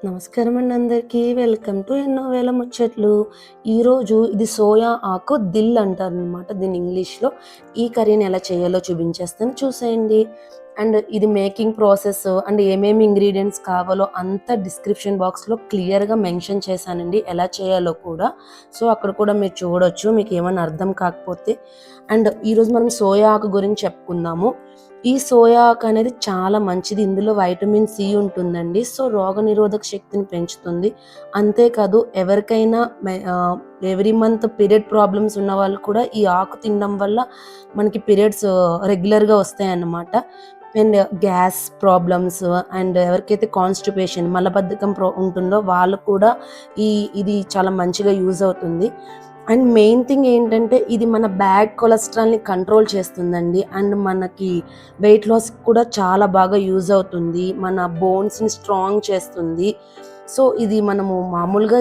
నమస్కారం అండి అందరికీ. వెల్కమ్ టు ఎన్నో వేల ముచ్చట్లు. ఈరోజు ఇది సోయా ఆకు దిల్ అంటారనమాట దీన్ని ఇంగ్లీష్‌లో. ఈ కర్రీని ఎలా చేయాలో చూపించేస్తాను చూసేయండి. అండ్ ఇది మేకింగ్ ప్రాసెస్ అండ్ ఏమేమి ఇంగ్రీడియెంట్స్ కావాలో అంతా డిస్క్రిప్షన్ బాక్స్‌లో క్లియర్‌గా మెన్షన్ చేశానండి. ఎలా చేయాలో కూడా. సో, అక్కడ కూడా మీరు చూడొచ్చు మీకేమన్నా అర్థం కాకపోతే. అండ్ ఈరోజు మనం సోయా ఆకు గురించి చెప్పుకుందాము. ఈ సోయా ఆకు అనేది చాలా మంచిది. ఇందులో వైటమిన్ సి ఉంటుందండి. సో, రోగనిరోధక శక్తిని పెంచుతుంది. అంతేకాదు ఎవరికైనా ఎవ్రీ మంత్ పీరియడ్ ప్రాబ్లమ్స్ ఉన్న వాళ్ళు కూడా ఈ ఆకు తినడం వల్ల మనకి పీరియడ్స్ రెగ్యులర్‌గా వస్తాయన్నమాట. అండ్ గ్యాస్ ప్రాబ్లమ్స్ అండ్ ఎవరికైతే కాన్‌స్టిపేషన్ మలబద్ధకం ఉంటుందో వాళ్ళు కూడా ఇది చాలా మంచిగా యూజ్ అవుతుంది. అండ్ మెయిన్ థింగ్ ఏంటంటే ఇది మన బ్యాడ్ కొలెస్ట్రాల్‌ని కంట్రోల్ చేస్తుందండి. అండ్ మనకి వెయిట్ లాస్ కూడా చాలా బాగా యూజ్ అవుతుంది. మన బోన్స్‌ని స్ట్రాంగ్ చేస్తుంది. సో, ఇది మనము మామూలుగా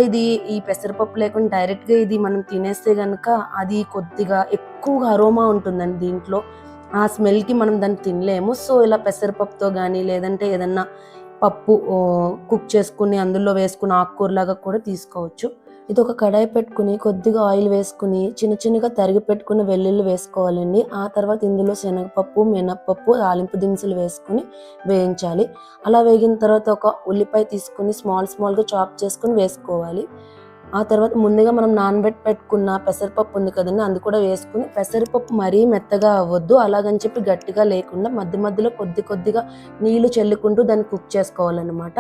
ఈ పెసరపప్పు లేకుండా డైరెక్ట్‌గా ఇది మనం తినేస్తే గనక అది కొద్దిగా ఎక్కువగా అరోమా ఉంటుందండి దీంట్లో. ఆ స్మెల్‌కి మనం దాన్ని తినలేము. సో, ఇలా పెసరపప్పుతో గానీ లేదంటే ఏదన్నా పప్పు కుక్ చేసుకొని అందులో వేసుకొని ఆకుకూరలాగా కూడా తీసుకోవచ్చు. ఇదొక కడాయి పెట్టుకుని కొద్దిగా ఆయిల్ వేసుకుని చిన్న చిన్నగా తరిగి పెట్టుకున్న వెల్లుల్లి వేసుకోవాలండి. ఆ తర్వాత ఇందులో శనగపప్పు, మినప్పప్పు, తాలింపు దినుసులు వేసుకొని వేయించాలి. అలా వేగిన తర్వాత ఒక ఉల్లిపాయ తీసుకొని స్మాల్‌గా చాప్ చేసుకొని వేసుకోవాలి. ఆ తర్వాత ముందుగా మనం నానబెట్టి పెట్టుకున్న పెసరపప్పు ఉంది కదండీ! అది కూడా వేసుకొని పెసరపప్పు మరీ మెత్తగా అవ్వద్దు. అలాగని చెప్పి గట్టిగా లేకుండా మధ్యలో కొద్దిగా నీళ్లు చల్లుకుంటూ దాన్ని కుక్ చేసుకోవాలన్నమాట.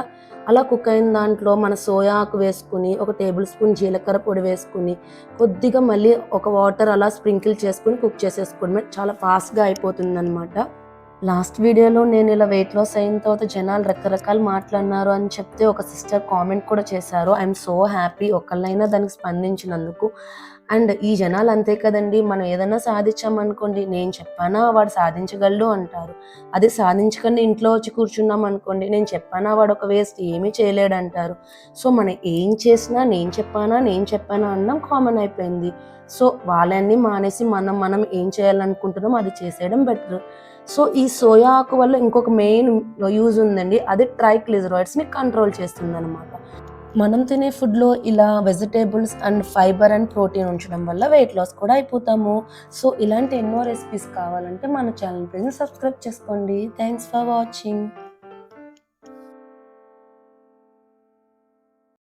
అలా కుక్ అయిన దాంట్లో మన సోయా ఆకు వేసుకొని, ఒక టేబుల్ స్పూన్ జీలకర్ర పొడి వేసుకొని, కొద్దిగా మళ్ళీ ఒక వాటర్ అలా స్ప్రింకిల్ చేసుకొని కుక్ చేసేసుకోవడమే. చాలా ఫాస్ట్‌గా అయిపోతుందన్నమాట. లాస్ట్ వీడియోలో నేను ఇలా వెయిట్ లాస్ అయిన తర్వాత జనాలు రకరకాలు మాట్లాడినారు అని చెప్తే ఒక సిస్టర్ కామెంట్ కూడా చేశారు. ఐఎమ్ సో హ్యాపీ ఒకళ్ళైనా దానికి స్పందించినందుకు. అండ్ ఈ జనాలు అంతే కదండీ! మనం ఏదైనా సాధించామనుకోండి, నేను చెప్పానా వాడు సాధించగలడు అంటారు. అదే సాధించకుండా ఇంట్లో వచ్చి కూర్చున్నాం అనుకోండి, నేను చెప్పానా వాడు ఒక వేస్ట్ ఏమీ చేయలేడంటారు. సో, మనం ఏం చేసినా నేను చెప్పానా అనడం కామన్ అయిపోయింది. సో, వాళ్ళన్నీ మానేసి మనం ఏం చేయాలనుకుంటున్నామో అది చేసేయడం బెటర్. సో, ఈ సోయా ఆకు వల్ల ఇంకొక మెయిన్ యూజ్ ఉందండి. అది ట్రైగ్లిజరాయిడ్స్‌ని కంట్రోల్ చేస్తుందనమాట. మనం తినే ఫుడ్‌లో ఇలా vegetables and fibre and protein ఉంచడం వల్ల వెయిట్ లాస్ కూడా అయిపోతాము. సో, ఇలాంటి ఎన్నో రెసిపీస్ కావాలంటే మన ఛానల్ ప్లీజ్ సబ్స్క్రైబ్ చేసుకోండి. Thanks for watching.